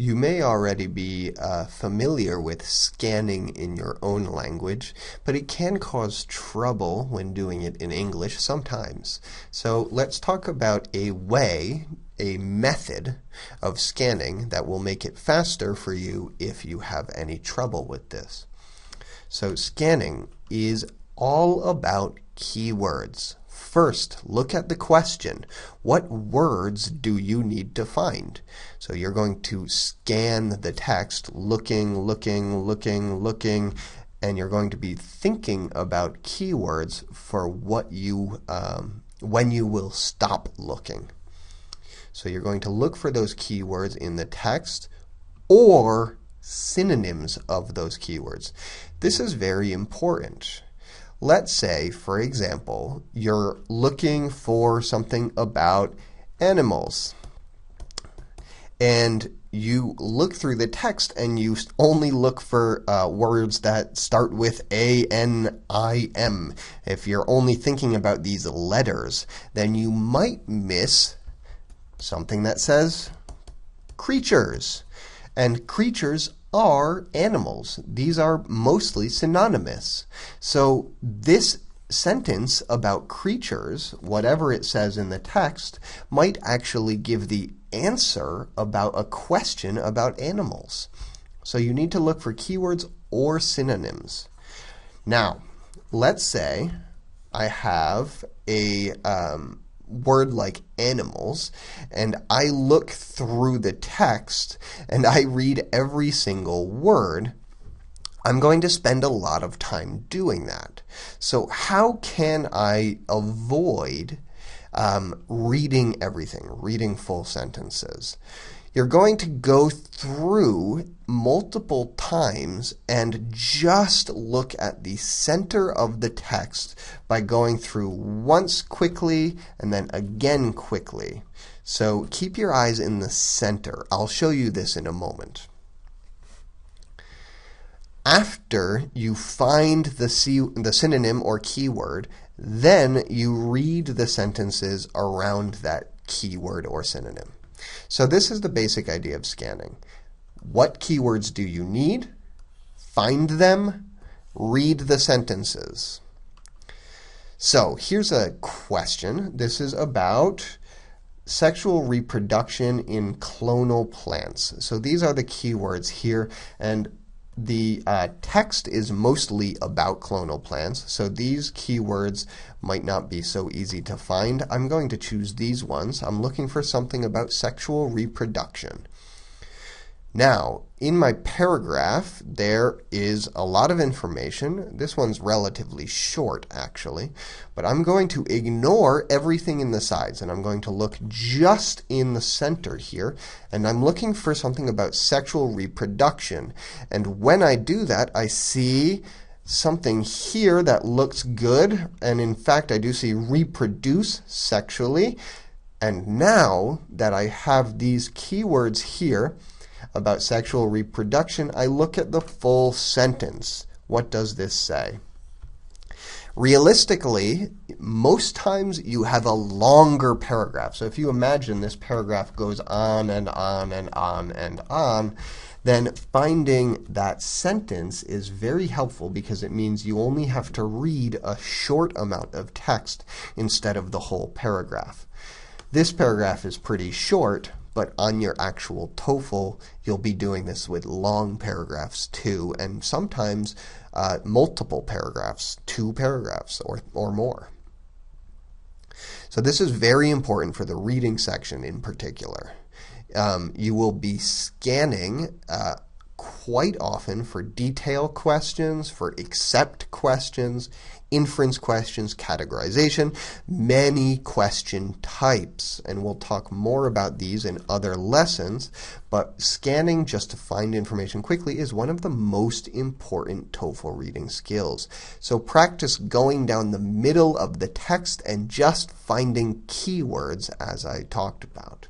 You may already be familiar with scanning in your own language, but it can cause trouble when doing it in English sometimes. So let's talk about a method of scanning that will make it faster for you if you have any trouble with this. So scanning is all about keywords. First, look at the question. What words do you need to find? So you're going to scan the text, looking, and you're going to be thinking about keywords for what you when you will stop looking. So you're going to look for those keywords in the text or synonyms of those keywords. This is very important. Let's say, for example, you're looking for something about animals. And you look through the text and you only look for words that start with A-N-I-M. If you're only thinking about these letters, then you might miss something that says creatures. And creatures are animals. These are mostly synonymous. So this sentence about creatures, whatever it says in the text, might actually give the answer about a question about animals. So you need to look for keywords or synonyms. Now, let's say I have a word like animals, and I look through the text and I read every single word. I'm going to spend a lot of time doing that. So how can I avoid reading everything, reading full sentences? You're going to go through multiple times and just look at the center of the text by going through once quickly and then again quickly. So keep your eyes in the center. I'll show you this in a moment. After you find the synonym or keyword, then you read the sentences around that keyword or synonym. So this is the basic idea of scanning. What keywords do you need? Find them. Read the sentences. So here's a question. This is about sexual reproduction in clonal plants. So these are the keywords here, and the text is mostly about clonal plants, so these keywords might not be so easy to find. I'm going to choose these ones. I'm looking for something about sexual reproduction. Now, in my paragraph, there is a lot of information. This one's relatively short, actually, but I'm going to ignore everything in the sides, and I'm going to look just in the center here, and I'm looking for something about sexual reproduction. And when I do that, I see something here that looks good, and in fact, I do see reproduce sexually. And now that I have these keywords here about sexual reproduction, I look at the full sentence. What does this say? Realistically, most times you have a longer paragraph. So if you imagine this paragraph goes on and on and on and on, then finding that sentence is very helpful because it means you only have to read a short amount of text instead of the whole paragraph. This paragraph is pretty short, but on your actual TOEFL, you'll be doing this with long paragraphs too, and sometimes multiple paragraphs, 2 paragraphs or more. So this is very important for the reading section in particular. You will be scanning quite often for detail questions, for accept questions, inference questions, categorization, many question types. And we'll talk more about these in other lessons, but scanning just to find information quickly is one of the most important TOEFL reading skills. So practice going down the middle of the text and just finding keywords as I talked about.